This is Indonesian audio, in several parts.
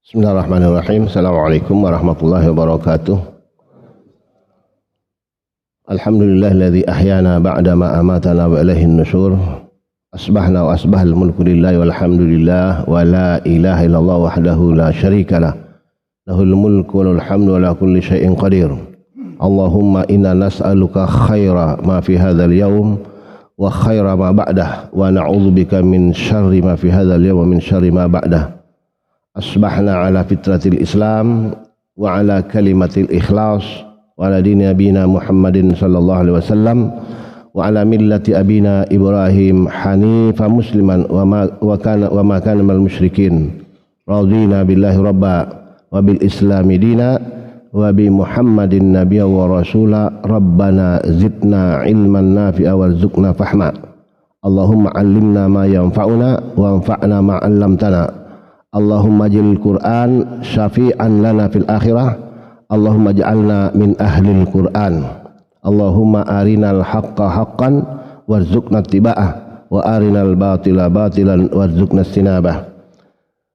Bismillahirrahmanirrahim. Assalamualaikum warahmatullahi wabarakatuh. Alhamdulillahilladzi ahyana ba'da ma amatana wa ilaihin nusyur. Asbahna wa asbahal mulku lillahi walhamdulillah wa la ilaha illallah wahdahu la syarikalah. Lahul mulku wa lahul hamdu wa la kulli syai'in qadir. Allahumma inna nas'aluka khaira ma fi hadzal yaum wa khaira ma ba'dah wa na'udzubika min syarri ma fi hadzal yaum wa min syarri ma ba'dah. Asbahna ala fitratil Islam wa ala kalimatil ikhlas wa ala dini abina Muhammadin sallallahu alaihi wasallam wa ala millati abina Ibrahim hanifa musliman wa ma kana minal musyrikin radina billahi rabba wa bil islami dina wa bi Muhammadin nabiyya wa rasula rabbana zidna ilman nafi'a warzuqna fahma. Allahumma 'allimna ma yanfa'una wa anfa'na ma 'allamtana. Allahumma jil Qur'an syafi'an lana fil akhirah. Allahumma ja'alna min ahlil Qur'an. Allahumma arinal haqqa haqqan warzuqna ittiba'ah wa arinal batila batilan warzuqna istinabah.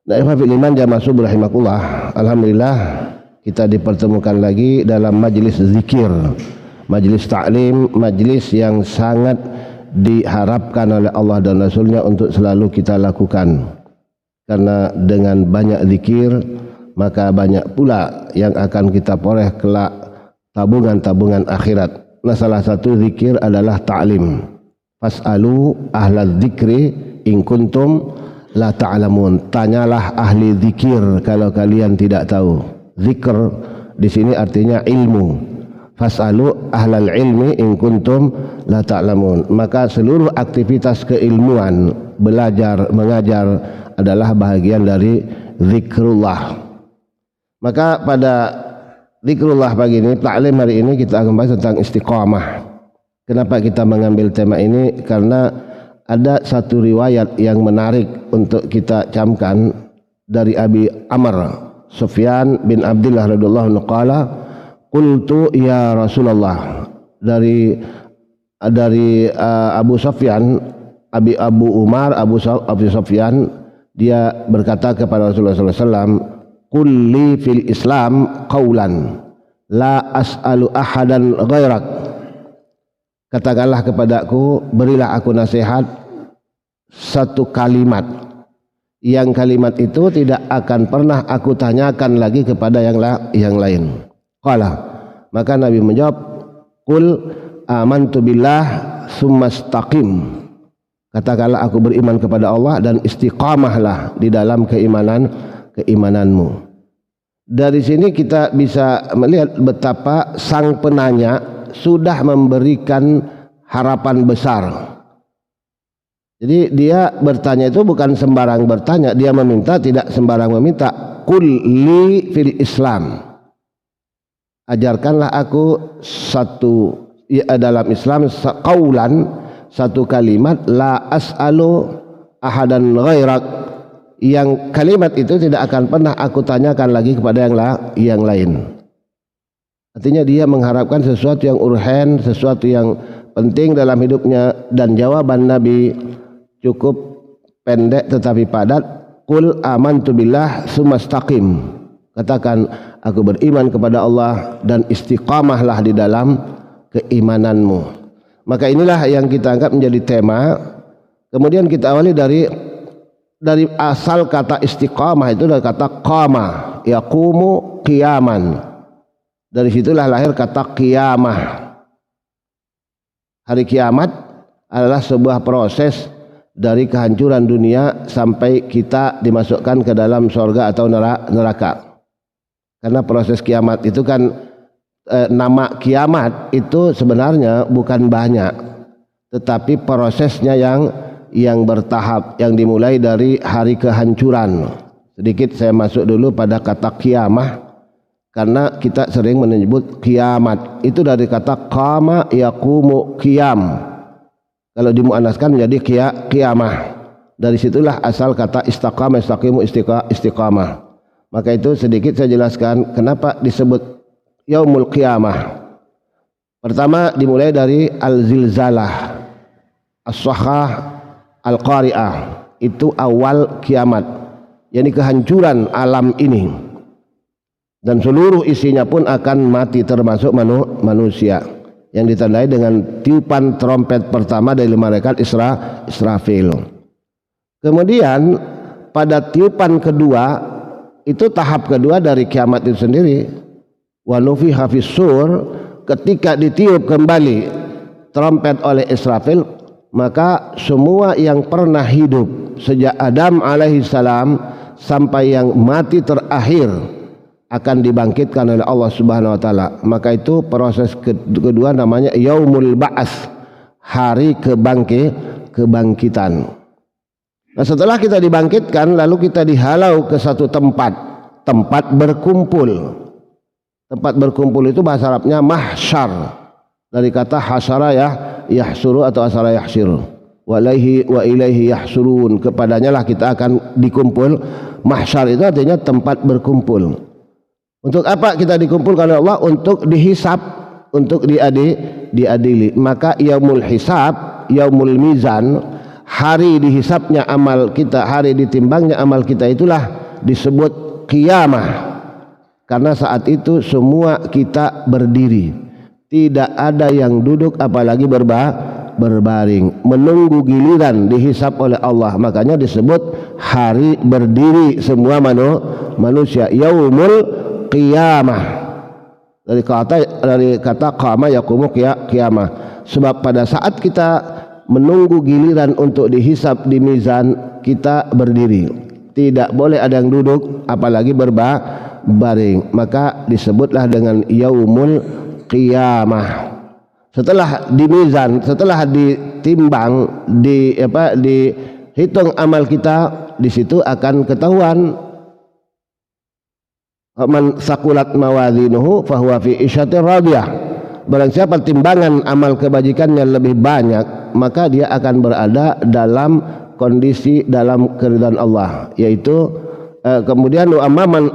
Na'ifah fil iman jamaah subuh rahimakumullah. Alhamdulillah kita dipertemukan lagi dalam majlis zikir, majlis ta'lim, majlis yang sangat diharapkan oleh Allah dan Rasulnya untuk selalu kita lakukan. Karena dengan banyak zikir maka banyak pula yang akan kita peroleh kelak tabungan-tabungan akhirat. Nah, salah satu zikir adalah ta'lim. Fas'alu ahlal dzikri in kuntum la ta'lamun. Tanyalah ahli zikir kalau kalian tidak tahu. Zikr di sini artinya ilmu. Fas'alu ahlal ilmi in kuntum la ta'lamun. Maka seluruh aktivitas keilmuan, belajar, mengajar adalah bahagian dari zikrullah. Maka pada zikrullah pagi ini, ta'lim hari ini kita akan bahas tentang istiqamah. Kenapa kita mengambil tema ini? Karena ada satu riwayat yang menarik untuk kita camkan dari Abi Amr Sufyan bin Abdullah radhiyallahu anhu qala qultu ya Rasulullah, dari Abu Sufyan, Abu Umar Abu Sufyan, dia berkata kepada Rasulullah SAW, qul li fil Islam qawlan la as'alu ahadan ghairak. Katakanlah kepadaku, berilah aku nasihat satu kalimat, yang kalimat itu tidak akan pernah aku tanyakan lagi kepada yang lain. Qala, maka Nabi menjawab, qul amantu billah tsumma istaqim. Katakanlah aku beriman kepada Allah dan istiqamahlah di dalam keimananmu. Dari sini kita bisa melihat betapa sang penanya sudah memberikan harapan besar. Jadi dia bertanya itu bukan sembarang bertanya, dia meminta tidak sembarang meminta. Qul li fil Islam. Ajarkanlah aku satu dalam Islam qaulan, satu kalimat, la as'alu ahadan ghairak, yang kalimat itu tidak akan pernah aku tanyakan lagi kepada yang lain. Artinya dia mengharapkan sesuatu yang urgen, sesuatu yang penting dalam hidupnya, dan jawaban Nabi cukup pendek tetapi padat. Qul amantu billah tsumma istaqim. Katakan aku beriman kepada Allah dan istiqamahlah di dalam keimananmu. Maka inilah yang kita anggap menjadi tema. Kemudian kita awali dari asal kata istiqamah, itu dari kata qama, yaqumu qiyaman. Dari situlah lahir kata qiyamah. Hari kiamat adalah sebuah proses dari kehancuran dunia sampai kita dimasukkan ke dalam surga atau neraka. Karena proses kiamat itu kan nama kiamat itu sebenarnya bukan banyak, tetapi prosesnya yang bertahap, yang dimulai dari hari kehancuran. Sedikit saya masuk dulu pada kata kiamah, karena kita sering menyebut kiamat itu dari kata qama yaqumu qiyam. Kalau dimuannaskan menjadi kiamah. Dari situlah asal kata istaqama, istaqimu, istiqamah. Maka itu sedikit saya jelaskan kenapa disebut Yaumul Qiyamah. Pertama dimulai dari al-zilzalah, as-sakhah, al-qari'ah. Itu awal kiamat. yakni kehancuran alam ini, dan seluruh isinya pun akan mati termasuk manusia, yang ditandai dengan tiupan trompet pertama dari malaikat Israfil. Kemudian pada tiupan kedua, itu tahap kedua dari kiamat itu sendiri, wa nufiha fis sur, ketika ditiup kembali trompet oleh Israfil, maka semua yang pernah hidup sejak Adam alaihissalam sampai yang mati terakhir akan dibangkitkan oleh Allah Subhanahu wa taala. Maka itu proses kedua namanya yaumul ba'ats, hari kebangkitan. Nah, setelah kita dibangkitkan, lalu kita dihalau ke satu tempat berkumpul. Tempat berkumpul itu bahasa Arabnya mahsyar, dari kata hasyara yahsuru atau asara yahsir. Wa ilaihi yahsurun, kepadanya lah kita akan dikumpul. Mahsyar itu artinya tempat berkumpul. Untuk apa kita dikumpulkan oleh Allah? Untuk dihisab, untuk diadili. Maka yaumul hisab, yaumul mizan, hari dihisabnya amal kita, hari ditimbangnya amal kita, itulah disebut qiyamah. Karena saat itu semua kita berdiri, tidak ada yang duduk apalagi berbaring, menunggu giliran dihisab oleh Allah. Makanya disebut hari berdiri semua manusia, yaumul qiyamah, dari kata qama yaqumu qiyamah. Sebab pada saat kita menunggu giliran untuk dihisab di mizan, kita berdiri, tidak boleh ada yang duduk apalagi berbaring, maka disebutlah dengan yaumul qiyamah. Setelah di mizan, setelah ditimbang, dihitung amal kita, di situ akan ketahuan man saqulat mawazinuhu fahuwa fi isyatir radiyah. Barang siapa timbangan amal kebajikannya lebih banyak, maka dia akan berada dalam kondisi dalam keridhaan Allah, yaitu kemudian amman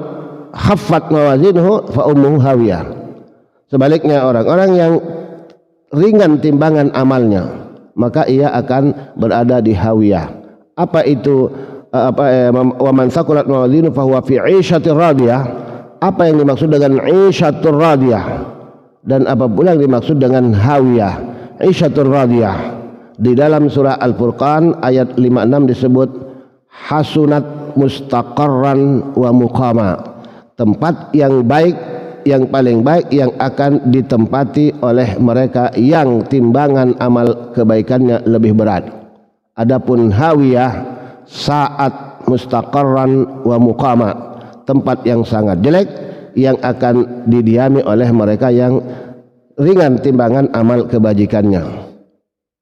khaffat mawazinuhu fa ummuhu hawiyah. Sebaliknya, orang-orang yang ringan timbangan amalnya, maka ia akan berada di hawiyah. Apa itu wa man saqulat mawazinuhu fa huwa fi 'isyatir radiyah? Apa yang dimaksud dengan 'isyatur radiyah dan apa pula yang dimaksud dengan hawiyah? 'Isyatur radiyah di dalam surah Al-Furqan ayat 56 disebut hasunat mustaqarran wa muqama, tempat yang baik, yang paling baik yang akan ditempati oleh mereka yang timbangan amal kebaikannya lebih berat. Adapun hawiyah saat mustaqarran wa muqama, tempat yang sangat jelek yang akan didiami oleh mereka yang ringan timbangan amal kebajikannya.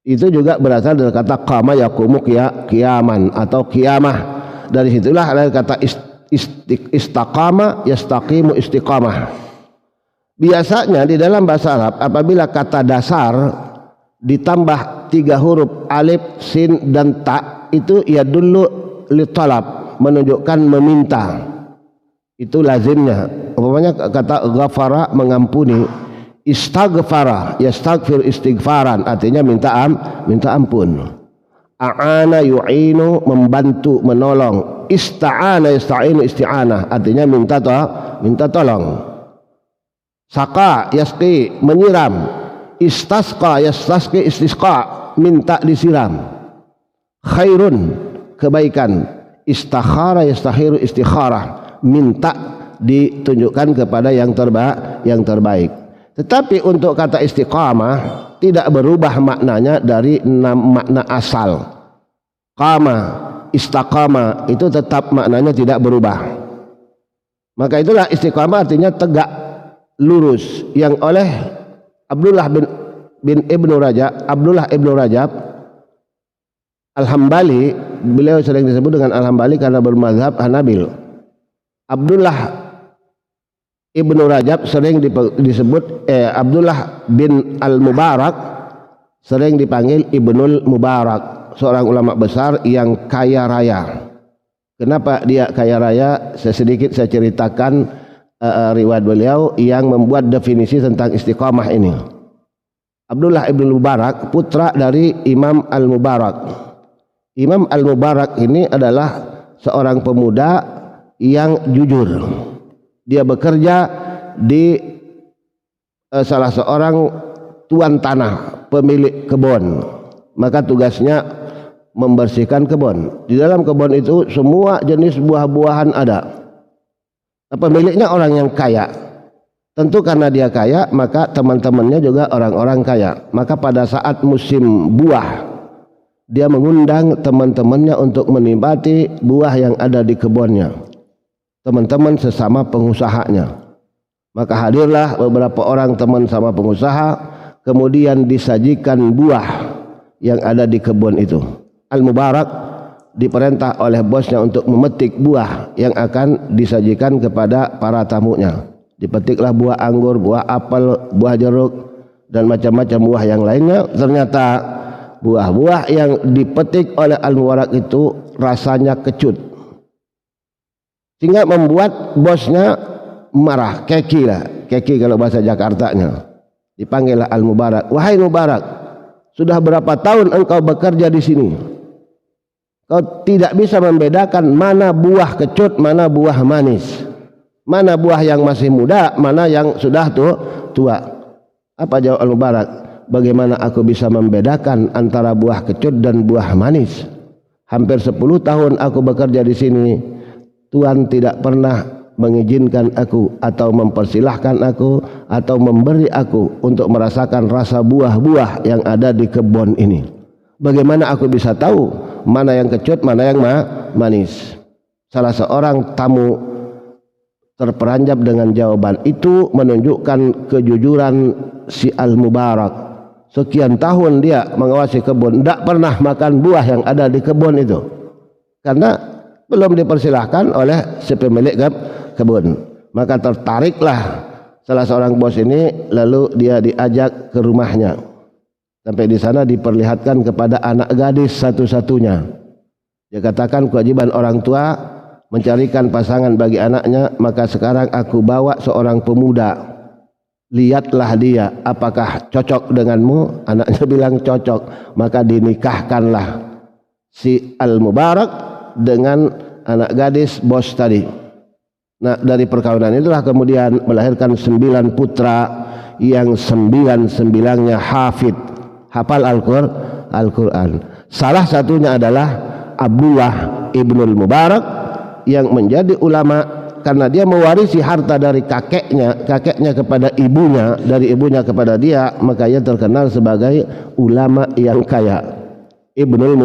Itu juga berasal dari kata qama yaqumu qiyaman atau qiyamah. Dari situlah ada kata istaqama yastaqimu istiqamah. Biasanya di dalam bahasa Arab apabila kata dasar ditambah 3 huruf alif, sin dan ta, itu ya dulu li talab, menunjukkan meminta. Itu lazimnya. Umpamanya kata ghafara mengampuni, istaghfara yastaghfir istighfaran, artinya minta ampun. A'ana yu'inu membantu menolong, ista'ana yasta'inu isti'anah, artinya minta tolong. Saqa yasqi menyiram, istasqa yastasqi istisqa minta disiram. Khairun kebaikan, istakhara yastakhiru istikharah minta ditunjukkan kepada yang terbaik. Tetapi untuk kata istiqamah tidak berubah maknanya dari makna asal. Qama, istaqama itu tetap maknanya tidak berubah. Maka itulah istiqamah artinya tegak lurus, yang oleh Abdullah ibnu Rajab Al-Hambali, beliau sering disebut dengan Al-Hambali karena bermadzhab Hanabil. Abdullah ibnu Rajab sering disebut Abdullah bin Al-Mubarak sering dipanggil Ibnul Mubarak, seorang ulama besar yang kaya raya. Kenapa dia kaya raya? Sedikit saya ceritakan riwayat beliau yang membuat definisi tentang istiqamah ini. Abdullah ibnu Mubarak putra dari Imam Al-Mubarak. Imam Al-Mubarak ini adalah seorang pemuda yang jujur. Dia bekerja di salah seorang tuan tanah, pemilik kebun. Maka tugasnya membersihkan kebun. Di dalam kebun itu semua jenis buah-buahan ada. Pemiliknya orang yang kaya. Tentu karena dia kaya, maka teman-temannya juga orang-orang kaya. Maka pada saat musim buah, dia mengundang teman-temannya untuk menikmati buah yang ada di kebunnya. Teman-teman sesama pengusahanya. Maka hadirlah beberapa orang teman sama pengusaha, kemudian disajikan buah yang ada di kebun itu. Al-Mubarak diperintah oleh bosnya untuk memetik buah yang akan disajikan kepada para tamunya. Dipetiklah buah anggur, buah apel, buah jeruk, dan macam-macam buah yang lainnya. Ternyata buah-buah yang dipetik oleh Al-Mubarak itu rasanya kecut, sehingga membuat bosnya marah. Keki kalau bahasa Jakartanya. Dipanggillah Al-Mubarak. Wahai Mubarak, sudah berapa tahun engkau bekerja di sini? Kau tidak bisa membedakan mana buah kecut, mana buah manis, mana buah yang masih muda, mana yang sudah tua. Apa jawab Al-Mubarak? Bagaimana aku bisa membedakan antara buah kecut dan buah manis? Hampir 10 tahun aku bekerja di sini. Tuhan tidak pernah mengizinkan aku atau mempersilahkan aku atau memberi aku untuk merasakan rasa buah-buah yang ada di kebun ini. Bagaimana aku bisa tahu mana yang kecut, mana yang manis? Salah seorang tamu terperanjat dengan jawaban itu, menunjukkan kejujuran si Al-Mubarak. Sekian tahun dia mengawasi kebun, tidak pernah makan buah yang ada di kebun itu, karena belum dipersilahkan oleh si pemilik kebun. Maka tertariklah salah seorang bos ini, lalu dia diajak ke rumahnya. Sampai di sana diperlihatkan kepada anak gadis satu-satunya. Dia katakan, kewajiban orang tua mencarikan pasangan bagi anaknya, maka sekarang aku bawa seorang pemuda. Lihatlah dia, apakah cocok denganmu? Anaknya bilang cocok. Maka dinikahkanlah si Al-Mubarak dengan anak gadis bos tadi. Nah, dari perkawinan itulah kemudian melahirkan 9 putra yang 9-9-nya hafal Al-Quran. Salah satunya adalah Abdullah ibnul Mubarak yang menjadi ulama karena dia mewarisi harta dari kakeknya kepada ibunya, dari ibunya kepada dia, maka ia terkenal sebagai ulama yang kaya. Ibnul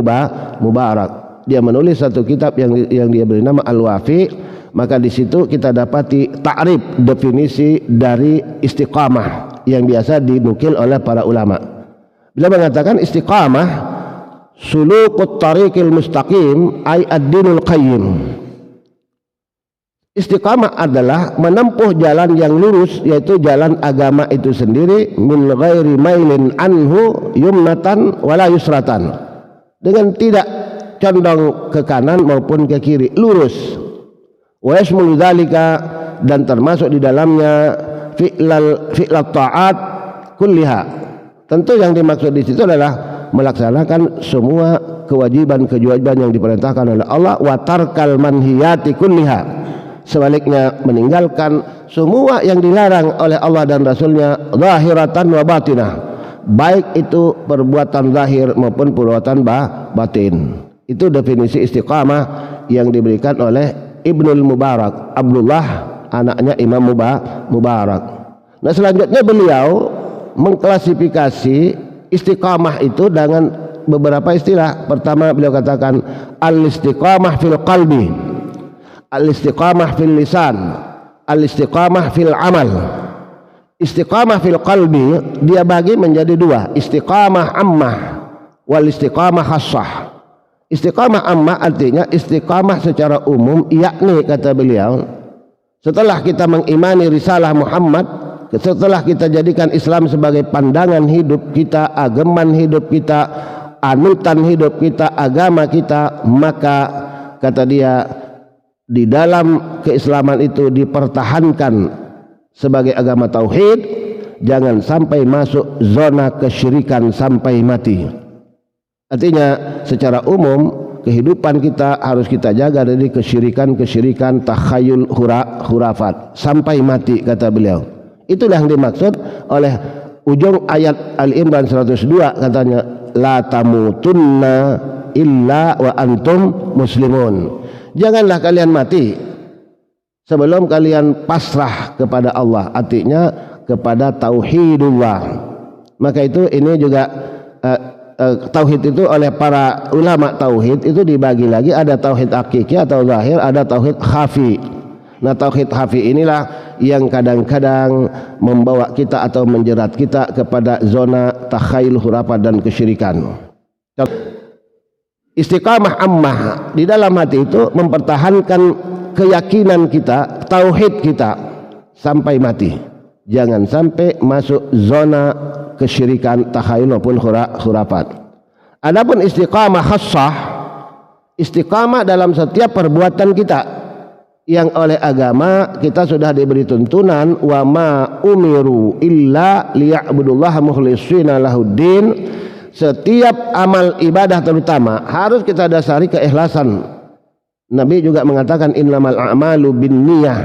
Mubarak. Dia menulis satu kitab yang dia beri nama Al-Wafi. Maka di situ kita dapati ta'rif, definisi dari istiqamah yang biasa dinukil oleh para ulama. Bila mengatakan istiqamah, sulukut tariqil mustaqim ay ad-dinul qayyim. Istiqamah adalah menempuh jalan yang lurus, yaitu jalan agama itu sendiri, min ghairi mailin anhu yumnatan wala yusratan, dengan tidak condong ke kanan maupun ke kiri, lurus. Wa yashmulu dzalika, dan termasuk di dalamnya fi'lat ta'at kulliha. Tentu yang dimaksud di situ adalah melaksanakan semua kewajiban yang diperintahkan oleh Allah, wa tarkal manhiyati kulliha. Sebaliknya meninggalkan semua yang dilarang oleh Allah dan Rasulnya, zahiratan wa batinah, baik itu perbuatan zahir maupun perbuatan batin. Itu definisi istiqamah yang diberikan oleh Ibnul Mubarak, Abdullah anaknya Imam Mubarak. Nah, selanjutnya beliau mengklasifikasi istiqamah itu dengan beberapa istilah. Pertama beliau katakan al-istiqamah fil qalbi, al-istiqamah fil lisan, al-istiqamah fil amal. Istiqamah fil qalbi dia bagi menjadi dua, istiqamah ammah wal istiqamah khassah. Istiqamah ammah artinya istiqamah secara umum, yakni kata beliau, setelah kita mengimani risalah Muhammad, setelah kita jadikan Islam sebagai pandangan hidup kita, ageman hidup kita, anutan hidup kita, agama kita, maka kata dia di dalam keislaman itu dipertahankan sebagai agama tauhid, jangan sampai masuk zona kesyirikan sampai mati. Artinya secara umum kehidupan kita harus kita jaga dari kesyirikan, takhayul, khurafat sampai mati, kata beliau. Itulah yang dimaksud oleh ujung ayat Al-Imran 102, katanya la tamutunna illa wa antum muslimun. Janganlah kalian mati sebelum kalian pasrah kepada Allah, artinya kepada tauhidullah. Maka itu ini juga tauhid itu oleh para ulama tauhid itu dibagi lagi, ada tauhid hakiki atau zahir, ada tauhid khafi. Nah, tauhid khafi inilah yang kadang-kadang membawa kita atau menjerat kita kepada zona takhayul, khurafat dan kesyirikan. Istiqamah ammah di dalam hati itu mempertahankan keyakinan kita, tauhid kita sampai mati. Jangan sampai masuk zona kesyirikan, takhayul maupun khurafat. Adapun istiqamah khassah, istiqamah dalam setiap perbuatan kita yang oleh agama kita sudah diberi tuntunan, wa ma umiru illa liya'budullaha mukhlishina lahuddin. Setiap amal ibadah terutama harus kita dasari keikhlasan. Nabi juga mengatakan innamal a'malu binniyah.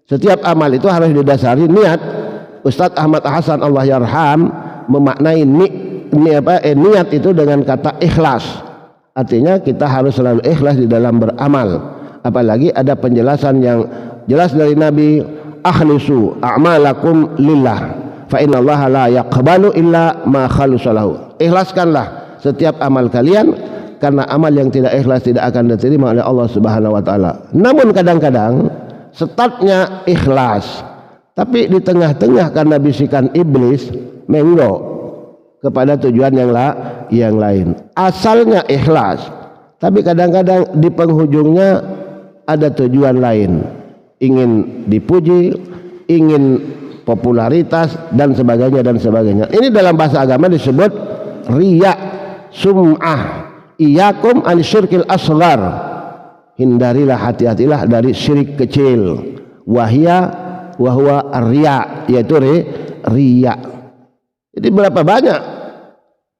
Setiap amal itu harus didasari niat. Ustadz Ahmad Hasan Allah yarham memaknai niat itu dengan kata ikhlas. Artinya kita harus selalu ikhlas di dalam beramal. Apalagi ada penjelasan yang jelas dari Nabi, akhlisu a'malakum lillah fa innallaha la yaqbalu illa ma khalasalahu. Ikhlaskanlah setiap amal kalian, karena amal yang tidak ikhlas tidak akan diterima oleh Allah Subhanahu wa taala. Namun kadang-kadang startnya ikhlas, tapi di tengah-tengah karena bisikan iblis menggo kepada tujuan yang lain. Asalnya ikhlas, tapi kadang-kadang di penghujungnya ada tujuan lain, ingin dipuji, ingin popularitas dan sebagainya. Ini dalam bahasa agama disebut riya, sum'ah. Iyakum an syirkil asghar, hindarilah, hati-hatilah dari syirik kecil. Wahwa riya, yaitu riya. Jadi berapa banyak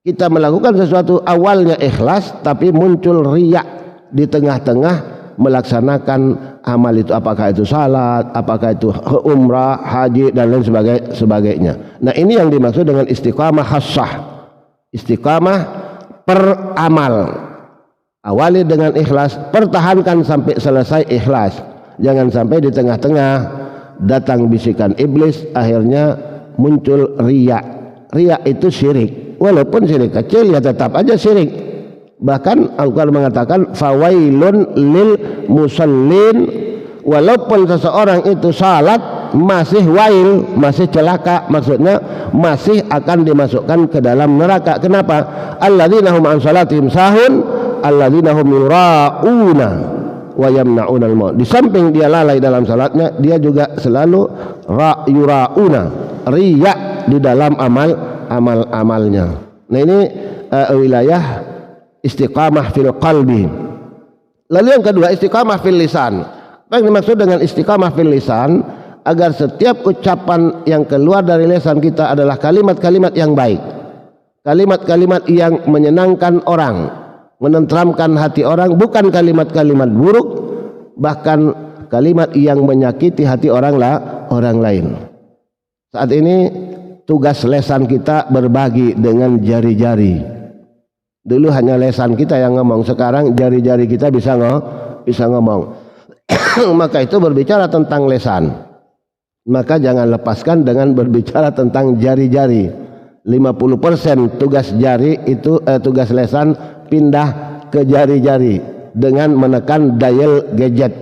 kita melakukan sesuatu awalnya ikhlas, tapi muncul riya di tengah-tengah melaksanakan amal itu, apakah itu salat, apakah itu umrah, haji dan lain sebagainya. Nah, ini yang dimaksud dengan istiqamah khassah, istiqamah per amal. Awali dengan ikhlas, pertahankan sampai selesai ikhlas. Jangan sampai di tengah-tengah datang bisikan iblis, akhirnya muncul riya. Riya itu syirik, walaupun syirik kecil ya tetap aja syirik. Bahkan Al-Quran mengatakan fawailun lil musallin, walaupun seseorang itu salat masih wail, masih celaka, maksudnya masih akan dimasukkan ke dalam neraka. Kenapa? Alladzina hum an salatihim sahun alladzina hum yura'una wa yamna'una al-maut. Di samping dia lalai dalam salatnya, dia juga selalu yura'una, riya di dalam amalnya. Nah, ini wilayah istiqamah fil qalbi. Lalu yang kedua, istiqamah fil lisan. Apa yang dimaksud dengan istiqamah fil lisan? Agar setiap ucapan yang keluar dari lisan kita adalah kalimat-kalimat yang baik, kalimat-kalimat yang menyenangkan orang, menenteramkan hati orang, bukan kalimat-kalimat buruk, bahkan kalimat yang menyakiti hati orang lain. Saat ini tugas lisan kita berbagi dengan jari-jari. Dulu hanya lisan kita yang ngomong, sekarang jari-jari kita bisa ngomong. Maka itu berbicara tentang lisan. Maka jangan lepaskan dengan berbicara tentang jari-jari. 50% tugas jari itu tugas lisan pindah ke jari-jari dengan menekan dial gadget.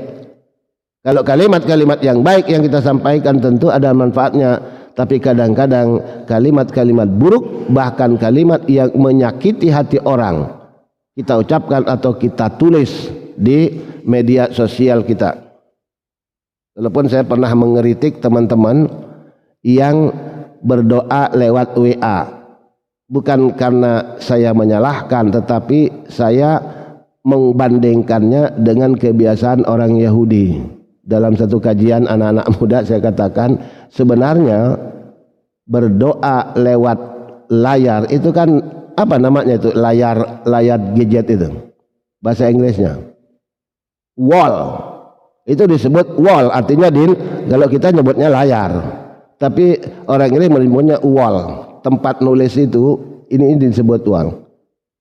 Kalau kalimat-kalimat yang baik yang kita sampaikan tentu ada manfaatnya. Tapi kadang-kadang kalimat-kalimat buruk, bahkan kalimat yang menyakiti hati orang, kita ucapkan atau kita tulis di media sosial kita. Walaupun saya pernah mengkritik teman-teman yang berdoa lewat WA, bukan karena saya menyalahkan, tetapi saya membandingkannya dengan kebiasaan orang Yahudi. Dalam satu kajian anak-anak muda saya katakan, sebenarnya berdoa lewat layar itu kan apa namanya itu, layar gadget itu. bahasa Inggrisnya. Wall. Itu disebut wall, artinya kalau kita nyebutnya layar. Tapi orang Inggris menyebutnya wall. Tempat nulis itu ini disebut wall.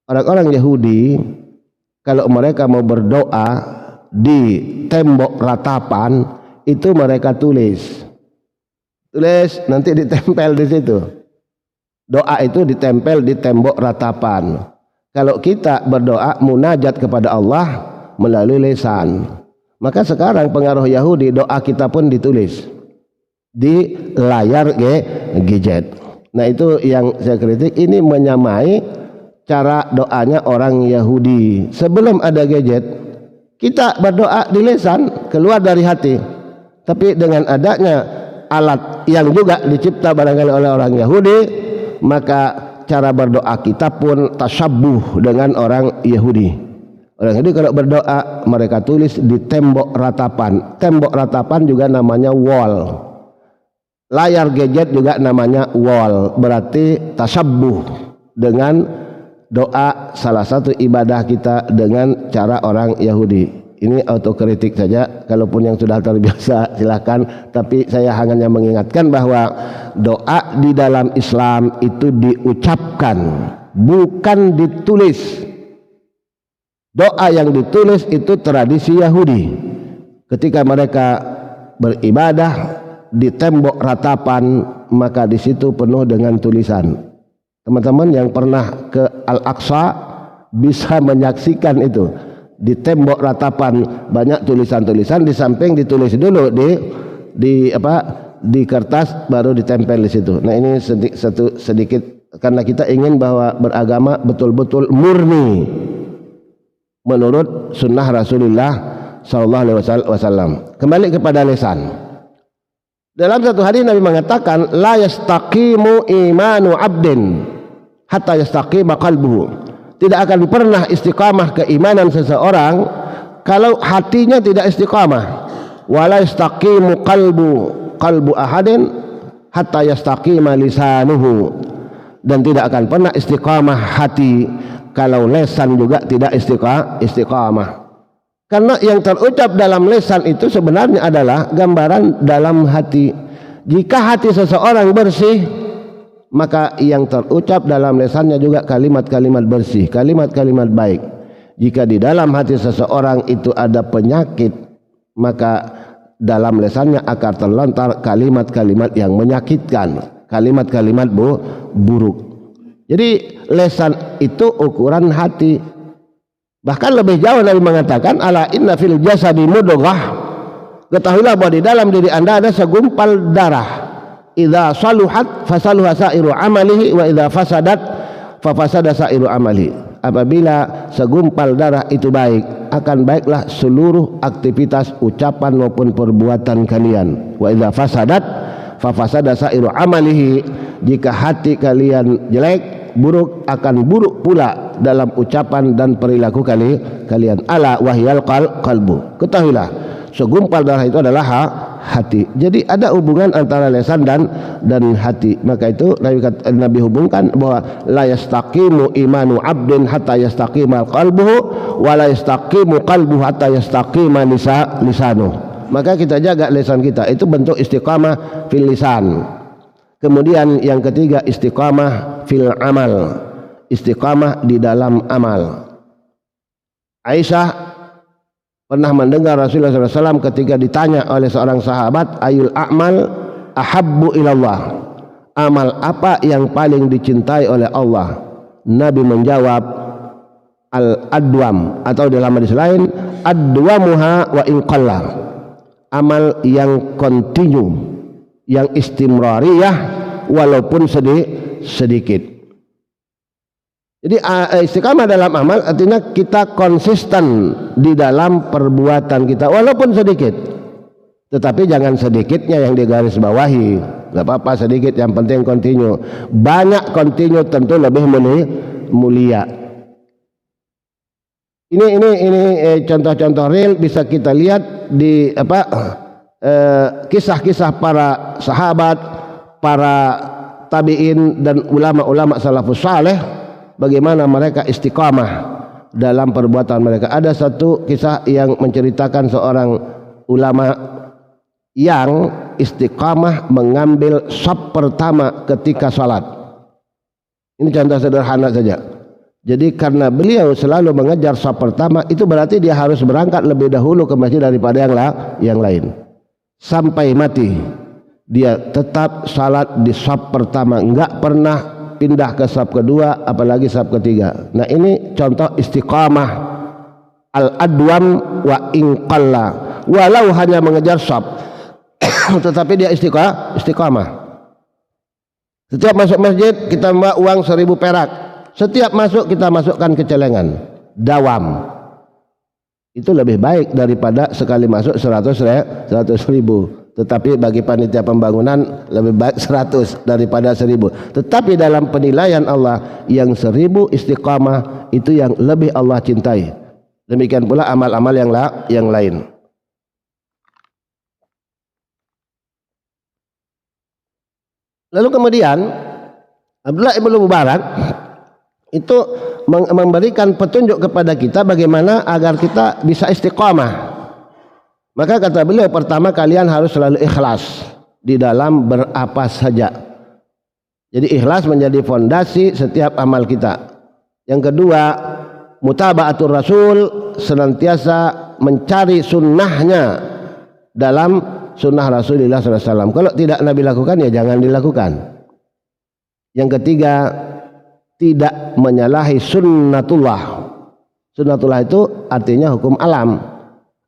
Orang-orang Yahudi kalau mereka mau berdoa di tembok ratapan itu mereka tulis nanti ditempel di situ. Doa itu ditempel di tembok ratapan. Kalau kita berdoa munajat kepada Allah melalui lisan, maka sekarang pengaruh Yahudi doa kita pun ditulis di layar gadget. Nah itu yang saya kritik, ini menyamai cara doanya orang Yahudi. Sebelum ada gadget kita berdoa di lisan, keluar dari hati. Tapi dengan adanya alat yang juga dicipta barangkali oleh orang Yahudi, maka cara berdoa kita pun tasyabbuh dengan orang Yahudi. Orang Yahudi kalau berdoa mereka tulis di tembok ratapan. Tembok ratapan juga namanya wall. Layar gadget juga namanya wall. Berarti tasyabbuh dengan doa, salah satu ibadah kita dengan cara orang Yahudi. Ini autokritik saja, kalaupun yang sudah terbiasa silakan, tapi saya hanya mengingatkan bahwa doa di dalam Islam itu diucapkan, bukan ditulis. Doa yang ditulis itu tradisi Yahudi. Ketika mereka beribadah di tembok ratapan, maka di situ penuh dengan tulisan. Teman-teman yang pernah ke Al-Aqsa bisa menyaksikan itu. Di tembok ratapan banyak tulisan-tulisan, di samping ditulis dulu di kertas baru ditempel di situ. Nah ini sedikit karena kita ingin bahwa beragama betul-betul murni menurut sunnah Rasulullah sallallahu alaihi wasallam. Kembali kepada lisan. Dalam satu hadis Nabi mengatakan la yastaqimu imanu abdin hatta yastaqima qalbuhu. Tidak akan pernah istiqamah keimanan seseorang kalau hatinya tidak istiqamah. Wala yastaqimu qalbu ahadin hatta yastaqima lisanuhu. Dan tidak akan pernah istiqamah hati kalau lisan juga tidak istiqamah. Karena yang terucap dalam lisan itu sebenarnya adalah gambaran dalam hati. Jika hati seseorang bersih, maka yang terucap dalam lisannya juga kalimat-kalimat bersih, kalimat-kalimat baik. Jika di dalam hati seseorang itu ada penyakit, maka dalam lisannya akan terlontar kalimat-kalimat yang menyakitkan, kalimat-kalimat buruk. Jadi lisan itu ukuran hati. Bahkan lebih jauh Nabi mengatakan ala inna fil jasadi mudghah. Ketahuilah bahwa di dalam diri Anda ada segumpal darah. Idza saluhat fasaluha sairu amalihi wa idza fasadat fa fasada sairu amalihi. Apabila segumpal darah itu baik, akan baiklah seluruh aktivitas ucapan maupun perbuatan kalian. Wa idza fasadat fa fasada sairu amalihi. Jika hati kalian jelek, buruk, akan buruk pula dalam ucapan dan perilaku kalian. Ala wahyal qalbu. Ketahuilah segumpal darah itu adalah hati. Jadi ada hubungan antara lisan dan hati. Maka itu Nabi hubungkan bahwa la yastaqimu imanu abdin hatta yastaqima qalbuhu wa la yastaqimu qalbuhu hatta yastaqima lisanuhu. Maka kita jaga lisan kita, itu bentuk istiqamah fil lisan. Kemudian yang ketiga istiqamah fil amal, istiqamah di dalam amal. Aisyah pernah mendengar Rasulullah SAW ketika ditanya oleh seorang sahabat, ayul a'mal ahabbu ilallah, amal apa yang paling dicintai oleh Allah? Nabi menjawab al-adwam, atau dalam hadis lain adwamuha wa in qalla, amal yang kontinu, yang istimrariyah walaupun sedikit. Jadi istiqamah dalam amal artinya kita konsisten di dalam perbuatan kita walaupun sedikit. Tetapi jangan sedikitnya yang digarisbawahi. Enggak apa-apa sedikit, yang penting kontinu. Banyak kontinu tentu lebih mulia. Ini contoh-contoh real bisa kita lihat di kisah-kisah para sahabat, para tabi'in dan ulama-ulama salafus saleh. Bagaimana mereka istiqamah dalam perbuatan mereka. Ada satu kisah yang menceritakan seorang ulama yang istiqamah mengambil shaf pertama ketika salat. Ini contoh sederhana saja. Jadi karena beliau selalu mengejar shaf pertama, itu berarti dia harus berangkat lebih dahulu ke masjid daripada yang lain. Sampai mati dia tetap salat di shaf pertama, enggak pernah pindah ke shaf kedua apalagi shaf ketiga. Nah, ini contoh istiqamah al-adwam wa inqalla, walau hanya mengejar shaf tetapi dia istiqamah. Setiap masuk masjid kita membawa uang 1.000 perak. Setiap masuk kita masukkan ke celengan. Dawam. Itu lebih baik daripada sekali masuk 100.000. Tetapi bagi panitia pembangunan lebih baik 100 daripada 1.000. Tetapi dalam penilaian Allah, yang 1.000 istiqamah itu yang lebih Allah cintai. Demikian pula amal-amal yang lain. Lalu kemudian Abdullah ibn Mubarak itu memberikan petunjuk kepada kita bagaimana agar kita bisa istiqamah. Maka kata beliau, pertama kalian harus selalu ikhlas di dalam berapa saja. Jadi ikhlas menjadi fondasi setiap amal kita. Yang kedua, mutaba'atur Rasul, senantiasa mencari sunnahnya dalam sunnah Rasulullah SAW. Kalau tidak Nabi lakukan, ya jangan dilakukan. Yang ketiga, tidak menyalahi sunnatullah. Sunnatullah itu artinya hukum alam.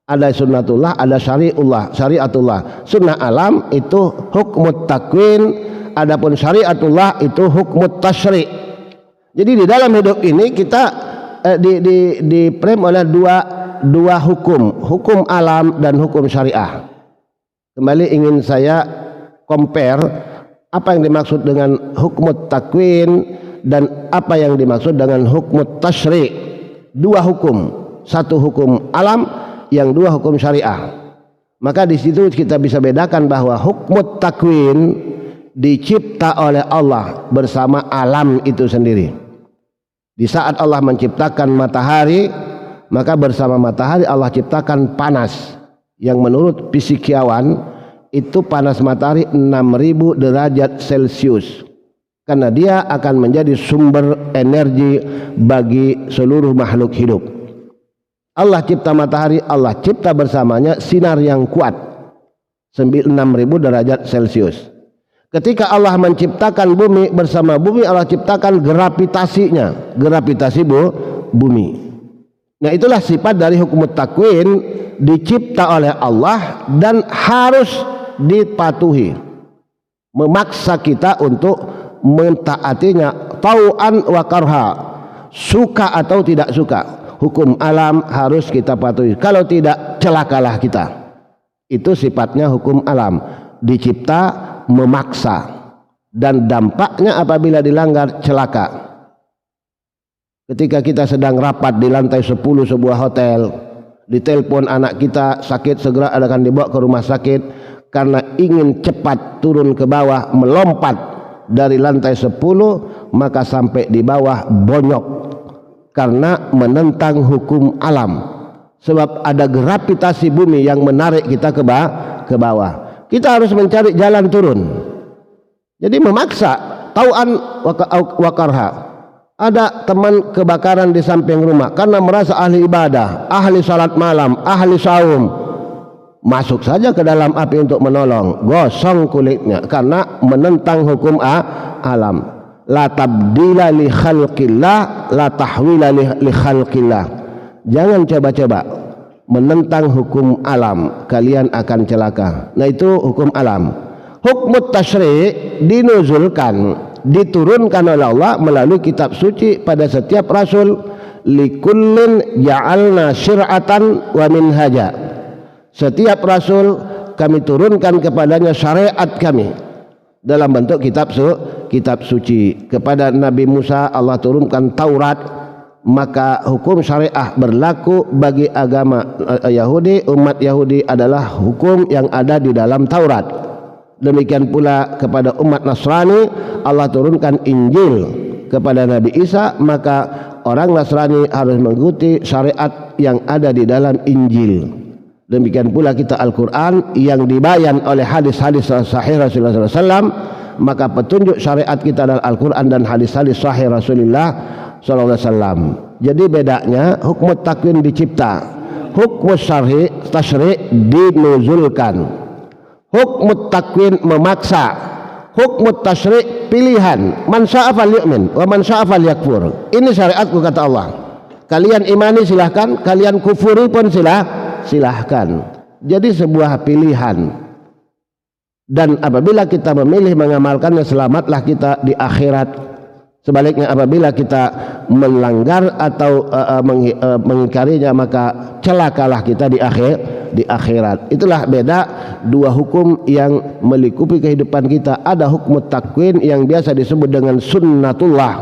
Ada sunnatullah, ada syariatullah. Sunnah alam itu hukmut takwin, adapun syariatullah itu hukmut tasyri'. Jadi di dalam hidup ini kita di frame oleh dua hukum alam dan hukum syariah. Kembali ingin saya compare apa yang dimaksud dengan hukmut takwin dan apa yang dimaksud dengan hukmut tasyri'. Dua hukum, satu hukum alam, yang dua hukum syariah. Maka di situ kita bisa bedakan bahwa hukmut takwin dicipta oleh Allah bersama alam itu sendiri. Di saat Allah menciptakan matahari, maka bersama matahari Allah ciptakan panas, yang menurut fisikiawan itu panas matahari 6.000 derajat Celcius, karena dia akan menjadi sumber energi bagi seluruh makhluk hidup. Allah cipta matahari, Allah cipta bersamanya sinar yang kuat 6.000 derajat Celcius. Ketika Allah menciptakan bumi, bersama bumi Allah ciptakan gravitasinya, gravitasi bumi. Nah, itulah sifat dari hukum takwin, dicipta oleh Allah dan harus dipatuhi, memaksa kita untuk mentaatinya tau'an wa karha, suka atau tidak suka. Hukum alam harus kita patuhi, kalau tidak celakalah kita. Itu sifatnya hukum alam, dicipta memaksa, dan dampaknya apabila dilanggar celaka. Ketika kita sedang rapat di lantai 10 sebuah hotel, ditelepon anak kita sakit, segera akan dibawa ke rumah sakit karena ingin cepat turun ke bawah, melompat dari lantai 10, maka sampai di bawah bonyok karena menentang hukum alam. Sebab ada gravitasi bumi yang menarik kita ke bawah. Kita harus mencari jalan turun. Jadi memaksa, tau'an wa karha. Ada teman kebakaran di samping rumah karena merasa ahli ibadah, ahli salat malam, ahli saum, masuk saja ke dalam api untuk menolong, gosong kulitnya karena menentang hukum alam. La tabdila li khalqillah, la tahwila li khalqillah. Jangan coba-coba menentang hukum alam, kalian akan celaka. Nah, itu hukum alam. Hukum tasyri' dinuzulkan, diturunkan oleh Allah melalui kitab suci pada setiap rasul. Likullin ja'alna syir'atan wa minhaja. Setiap rasul kami turunkan kepadanya syariat kami dalam bentuk kitab suci. Kepada Nabi Musa Allah turunkan Taurat, maka hukum syariah berlaku bagi agama Yahudi. Umat Yahudi adalah hukum yang ada di dalam Taurat. Demikian pula kepada umat Nasrani Allah turunkan Injil. Kepada Nabi Isa, maka orang Nasrani harus mengikuti syariat yang ada di dalam Injil. Demikian pula kita Al-Quran yang dibayan oleh hadis-hadis sahih Rasulullah SAW, maka petunjuk syariat kita adalah Al-Quran dan hadis-hadis sahih Rasulullah SAW. Jadi bedanya hukum takwin dicipta, hukum tasyri' dinuzulkan. Hukum takwin memaksa, hukum tasyri' pilihan. Man sya'a falyu'min wa man sya'a falyakfur. Ini syariatku kata Allah. Kalian imani silahkan, kalian kufuri pun silahkan. Jadi sebuah pilihan. Dan apabila kita memilih mengamalkannya, selamatlah kita di akhirat. Sebaliknya apabila kita melanggar atau mengingkarinya, maka celakalah kita di akhirat. Itulah beda dua hukum yang melingkupi kehidupan kita. Ada hukum takwin yang biasa disebut dengan sunnatullah,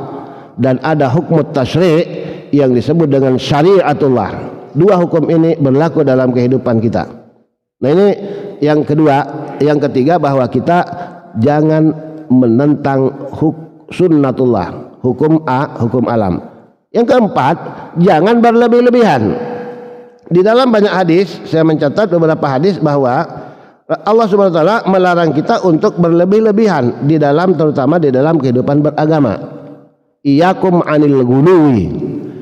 dan ada hukum tasyri' yang disebut dengan syariatullah. Dua hukum ini berlaku dalam kehidupan kita. Nah, ini yang kedua. Yang ketiga, bahwa kita jangan menentang sunnatullah, hukum alam. Yang keempat, jangan berlebih-lebihan. Di dalam banyak hadis, saya mencatat beberapa hadis bahwa Allah Subhanahu wa taala melarang kita untuk berlebih-lebihan di dalam, terutama di dalam kehidupan beragama. Iyakum anil ghuluwi,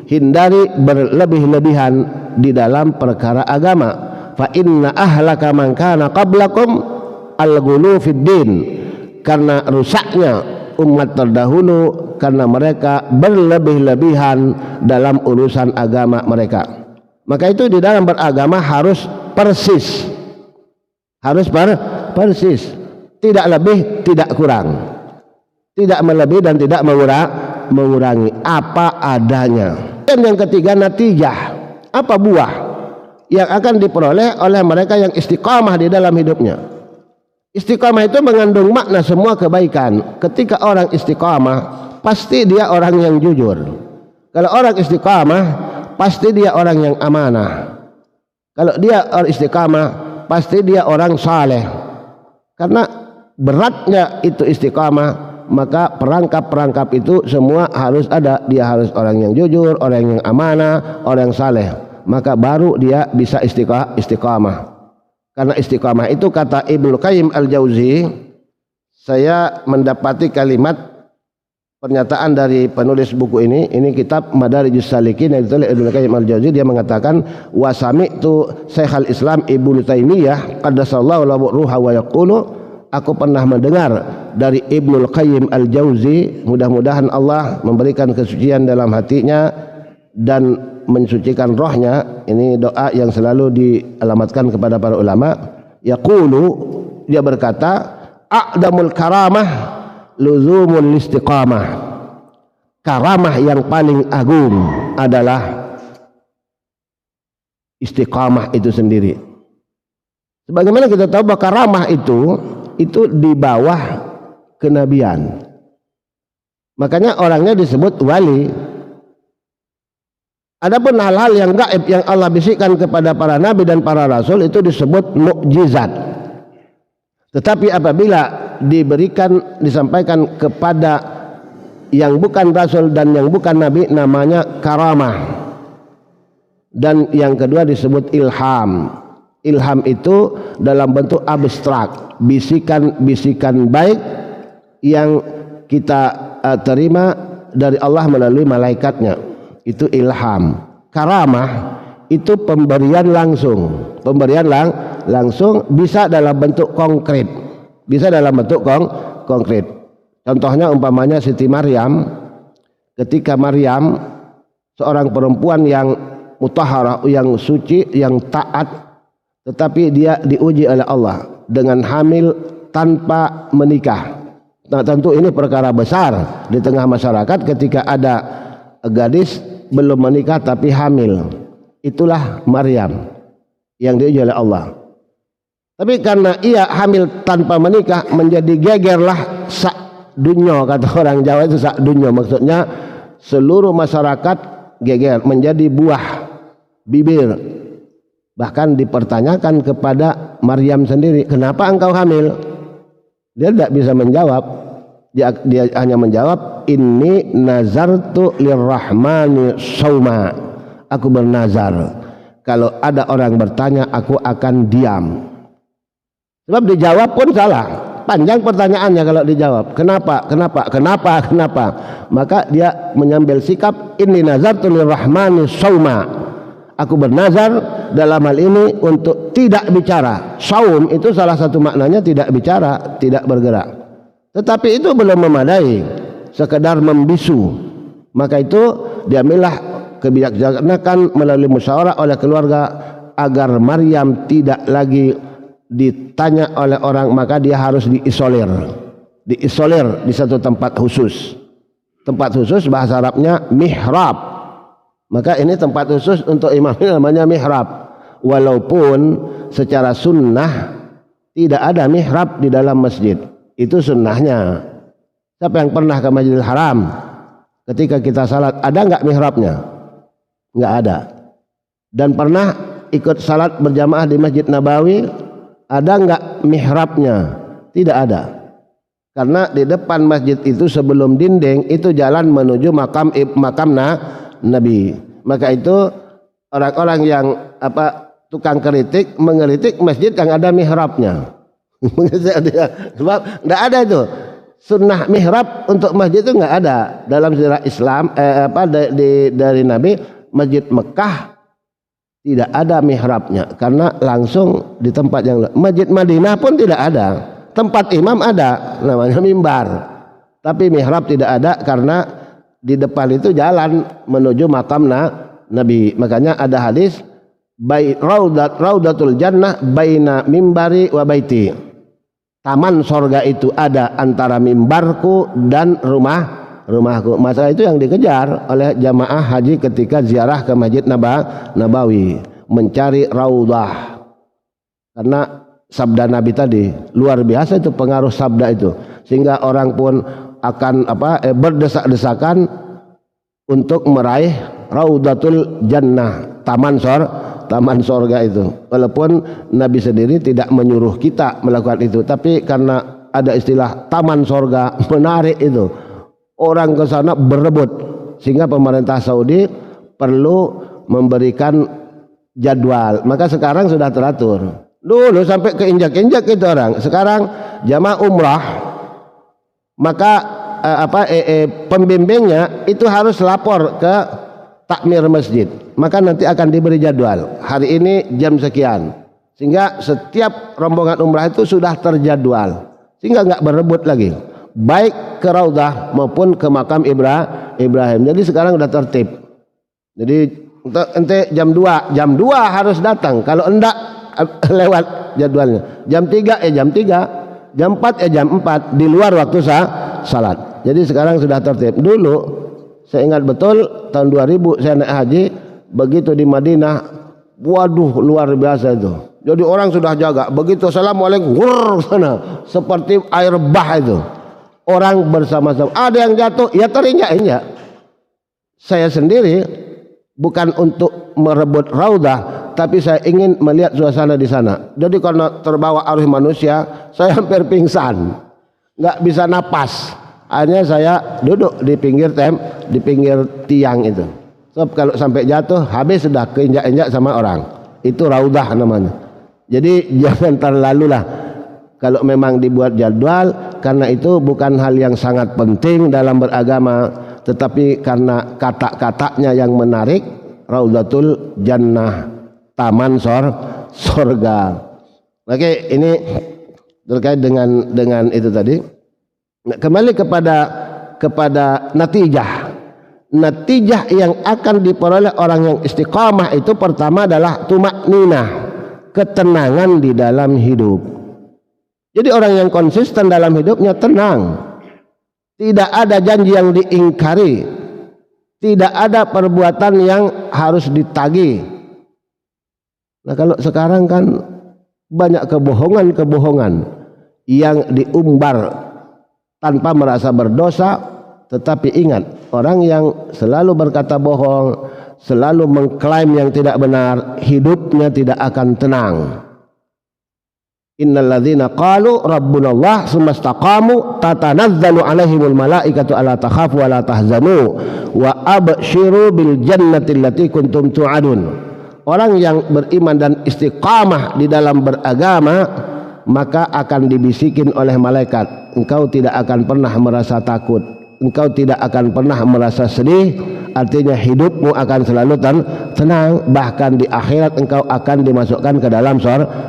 hindari berlebih-lebihan di dalam perkara agama. Fa inna ahlaka man kana qablakum al-ghulu fid din, karena rusaknya umat terdahulu karena mereka berlebih-lebihan dalam urusan agama mereka. Maka itu di dalam beragama harus persis, persis, tidak lebih tidak kurang, tidak melebih dan tidak mengurangi, apa adanya. Dan yang ketiga, natijah, apa buah yang akan diperoleh oleh mereka yang istiqamah di dalam hidupnya. Istiqamah itu mengandung makna semua kebaikan. Ketika orang istiqamah, pasti dia orang yang jujur. Kalau orang istiqamah, pasti dia orang yang amanah. Kalau dia orang istiqamah, pasti dia orang saleh. Karena beratnya itu istiqamah, maka perangkap-perangkap itu semua harus ada. Dia harus orang yang jujur, orang yang amanah, orang yang saleh. Maka baru dia bisa istiqamah. Karena istiqamah itu, kata Ibnu Qayyim Al-Jauzi, saya mendapati kalimat pernyataan dari penulis buku ini kitab Madarijus Salikin yang ditulis Ibnu Qayyim Al-Jauzi. Dia mengatakan, wa sami'tu Syekhul Islam Ibnu Taimiyah qaddasallahu lahu ruha wa yaqulu, aku pernah mendengar dari Ibnu Qayyim Al-Jauzi, mudah-mudahan Allah memberikan kesucian dalam hatinya dan mensucikan rohnya. Ini doa yang selalu dialamatkan kepada para ulama. Yaqulu, dia berkata, a'damul karamah luzumul istiqamah. Karamah yang paling agung adalah istiqamah itu sendiri. Sebagaimana kita tahu bahwa karamah itu di bawah kenabian. Makanya orangnya disebut wali. Adapun hal-hal yang gaib yang Allah bisikkan kepada para nabi dan para rasul itu disebut mukjizat. Tetapi apabila disampaikan kepada yang bukan rasul dan yang bukan nabi, namanya karamah. Dan yang kedua disebut ilham. Ilham itu dalam bentuk abstrak, bisikan-bisikan baik yang kita terima dari Allah melalui malaikatnya. Itu ilham. Karamah itu pemberian langsung. Langsung bisa dalam bentuk konkret. Konkret. Contohnya umpamanya Siti Maryam, ketika Maryam seorang perempuan yang mutahharah, yang suci, yang taat, tetapi dia diuji oleh Allah dengan hamil tanpa menikah. Nah, tentu ini perkara besar di tengah masyarakat ketika ada gadis belum menikah tapi hamil. Itulah Maryam yang diuji oleh Allah. Tapi karena ia hamil tanpa menikah, menjadi gegerlah sak dunyo, kata orang Jawa itu sak dunyo, maksudnya seluruh masyarakat geger, menjadi buah bibir. Bahkan dipertanyakan kepada Maryam sendiri, kenapa engkau hamil? Dia tidak bisa menjawab. Dia hanya menjawab, inni nazartu lirrahmani sauma. Aku bernazar, kalau ada orang bertanya aku akan diam. Sebab dijawab pun salah. Panjang pertanyaannya kalau dijawab. Kenapa? Maka dia mengambil sikap, inni nazartu lirrahmani sauma. Aku bernazar dalam hal ini untuk tidak bicara. Saum itu salah satu maknanya tidak bicara, tidak bergerak. Tetapi itu belum memadai, sekedar membisu. Maka itu diambillah kebijaksanaan melalui musyawarah oleh keluarga agar Maryam tidak lagi ditanya oleh orang, maka dia harus diisolir di satu tempat khusus. Tempat khusus bahasa Arabnya mihrab. Maka ini tempat khusus untuk imam ini namanya mihrab. Walaupun secara sunnah tidak ada mihrab di dalam masjid. Itu sunnahnya. Siapa yang pernah ke Masjidil Haram? Ketika kita salat, ada enggak mihrabnya? Enggak ada. Dan pernah ikut salat berjamaah di Masjid Nabawi, ada enggak mihrabnya? Tidak ada. Karena di depan masjid itu sebelum dinding itu jalan menuju makam Nabi. Maka itu orang-orang yang tukang kritik mengeritik masjid yang ada mihrabnya. Sebab tidak ada itu sunnah mihrab untuk masjid itu nggak ada dalam sejarah Islam dari Nabi. Masjid Mekah tidak ada mihrabnya karena langsung di tempat yang Masjid Madinah pun tidak ada. Tempat imam ada namanya mimbar, tapi mihrab tidak ada karena di depan itu jalan menuju makam Nabi. Makanya ada hadis raudatul jannah baina mimbari wa baiti. Taman sorga itu ada antara mimbarku dan rumahku. Masalah itu yang dikejar oleh jamaah haji ketika ziarah ke Masjid Nabawi, mencari raudah. Karena sabda Nabi tadi luar biasa, itu pengaruh sabda itu, sehingga orang pun akan berdesak-desakan untuk meraih raudatul jannah, taman sorga itu. Walaupun Nabi sendiri tidak menyuruh kita melakukan itu, tapi karena ada istilah taman sorga, menarik itu, orang ke sana berebut, sehingga pemerintah Saudi perlu memberikan jadwal. Maka sekarang sudah teratur. Dulu sampai keinjak-injak itu orang. Sekarang jamaah umrah, maka pembimbingnya itu harus lapor ke takmir masjid, maka nanti akan diberi jadwal hari ini jam sekian, sehingga setiap rombongan umrah itu sudah terjadwal, sehingga nggak berebut lagi baik ke Raudah maupun ke makam Ibrahim. Jadi sekarang sudah tertib. Jadi ente jam 2 harus datang, kalau enggak lewat jadwalnya. Jam 3 jam 3, jam 4 jam 4, di luar waktu salat. Jadi sekarang sudah tertib. Dulu saya ingat betul tahun 2000 saya naik haji, begitu di Madinah, waduh luar biasa itu. Jadi orang sudah jaga, begitu assalamualaikum sana seperti air bah itu. Orang bersama-sama, ada yang jatuh ya terinjak-injak. Saya sendiri bukan untuk merebut raudah, tapi saya ingin melihat suasana di sana. Jadi karena terbawa arus manusia, saya hampir pingsan, nggak bisa napas. Akhirnya saya duduk di pinggir tiang itu. Sebab kalau sampai jatuh habis, sudah keinjak-injak sama orang. Itu raudah namanya. Jadi jangan terlalu lah kalau memang dibuat jadwal, karena itu bukan hal yang sangat penting dalam beragama, tetapi karena kata-katanya yang menarik, raudatul jannah, taman sorga. Oke, ini terkait dengan itu tadi. Kembali kepada natijah yang akan diperoleh orang yang istiqamah itu, pertama adalah tumakninah, ketenangan di dalam hidup. Jadi orang yang konsisten dalam hidupnya tenang, tidak ada janji yang diingkari, tidak ada perbuatan yang harus ditagih. Nah kalau sekarang kan banyak kebohongan yang diumbar tanpa merasa berdosa. Tetapi ingat, orang yang selalu berkata bohong, selalu mengklaim yang tidak benar, hidupnya tidak akan tenang. Innalladzina qalu rabbunallah tsumma istaqamu tatanazzalu alaihimul malaikatu alla takhafu wa la tahzanu wa absyiru bil jannati allati kuntum tu'adun. Orang yang beriman dan istiqamah di dalam beragama, maka akan dibisikin oleh malaikat, engkau tidak akan pernah merasa takut, engkau tidak akan pernah merasa sedih. Artinya hidupmu akan selalu tenang, bahkan di akhirat engkau akan dimasukkan ke dalam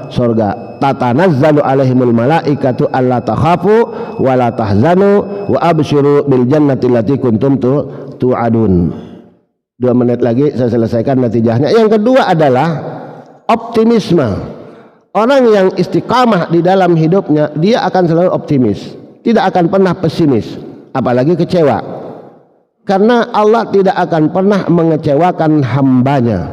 surga. Tatanazzalu alaihimul malaikatu alla takhafu wa la tahzanu wa absyiru bil jannati allati kuntum tu'adun. 2 menit lagi saya selesaikan natijahnya. Yang kedua adalah optimisme. Orang yang istiqamah di dalam hidupnya, dia akan selalu optimis, tidak akan pernah pesimis, apalagi kecewa. Karena Allah tidak akan pernah mengecewakan hambanya,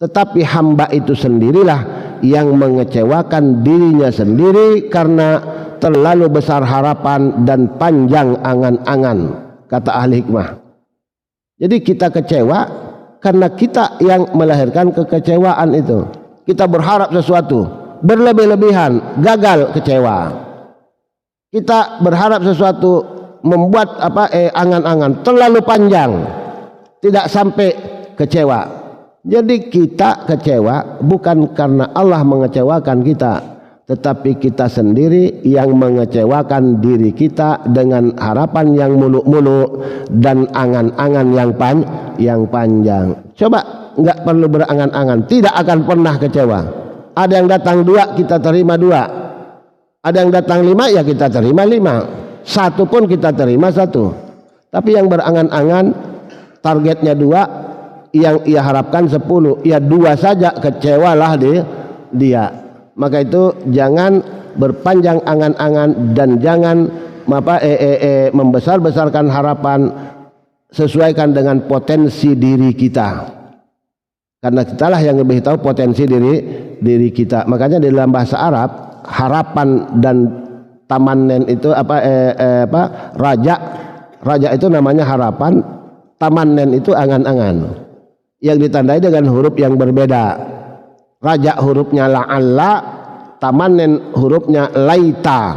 tetapi hamba itu sendirilah yang mengecewakan dirinya sendiri karena terlalu besar harapan dan panjang angan-angan, kata ahli hikmah. Jadi kita kecewa karena kita yang melahirkan kekecewaan itu. Kita berharap sesuatu berlebih-lebihan, gagal, kecewa. Kita berharap sesuatu, membuat angan-angan terlalu panjang, tidak sampai, kecewa. Jadi kita kecewa bukan karena Allah mengecewakan kita, tetapi kita sendiri yang mengecewakan diri kita dengan harapan yang muluk-muluk dan angan-angan yang panjang. Coba nggak perlu berangan-angan, tidak akan pernah kecewa. Ada yang datang 2, kita terima 2. Ada yang datang 5, ya kita terima 5. 1 pun kita terima 1. Tapi yang berangan-angan, targetnya 2, yang ia harapkan 10, ya 2 saja, kecewalah dia. Maka itu jangan berpanjang angan-angan dan jangan membesar-besarkan harapan. Sesuaikan dengan potensi diri kita, karena kitalah yang lebih tahu potensi diri kita. Makanya di dalam bahasa Arab, harapan dan tamannen itu raja itu namanya harapan, tamannen itu angan-angan yang ditandai dengan huruf yang berbeda. Raja hurufnya la'alla, tamannen hurufnya laita,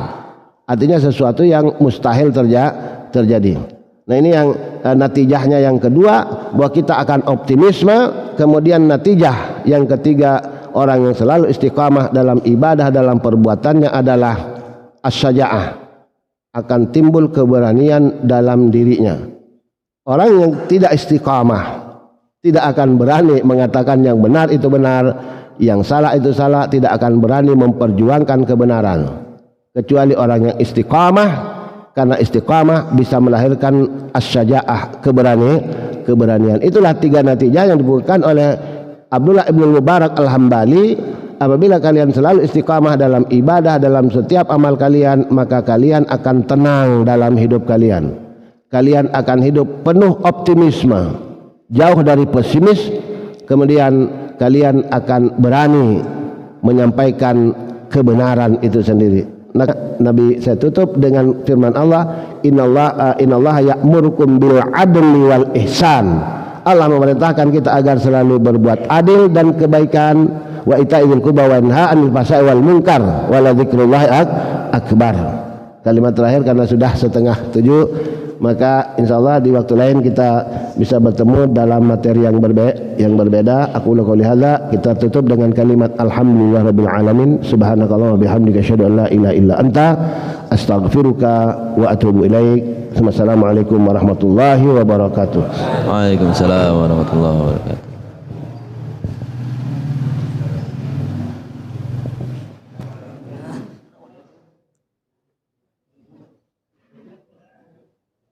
artinya sesuatu yang mustahil terjadi. Nah ini yang natijahnya yang kedua, bahwa kita akan optimisme. Kemudian natijah yang ketiga, orang yang selalu istiqamah dalam ibadah, dalam perbuatannya adalah as-syaja'ah, akan timbul keberanian dalam dirinya. Orang yang tidak istiqamah tidak akan berani mengatakan yang benar itu benar, yang salah itu salah, tidak akan berani memperjuangkan kebenaran. Kecuali orang yang istiqamah, karena istiqamah bisa melahirkan as-syaja'ah, keberanian. Itulah 3 natijah yang diberikan oleh Abdullah ibn Mubarak al-Hambali. Apabila kalian selalu istiqamah dalam ibadah, dalam setiap amal kalian, maka kalian akan tenang dalam hidup kalian. Kalian akan hidup penuh optimisme, jauh dari pesimis. Kemudian kalian akan berani menyampaikan kebenaran itu sendiri. Nabi saya tutup dengan firman Allah, innallaha ya'murukum bil adli wal ihsan. Allah memerintahkan kita agar selalu berbuat adil dan kebaikan, wa ita'il qurba wa yanha 'anil fahsya'i wal munkar wa la dzikrullahi akbar. Kalimat terakhir karena sudah 6:30, maka insyaallah di waktu lain kita bisa bertemu dalam materi yang berbeda. Aku qouli hadza, kita tutup dengan kalimat alhamdulillahirabbil alamin, subhanakallah wa bihamdika asyhadu an la ilaha illa anta astaghfiruka wa atubu ilaik. Wassalamualaikum warahmatullahi wabarakatuh. Waalaikumsalam warahmatullahi wabarakatuh.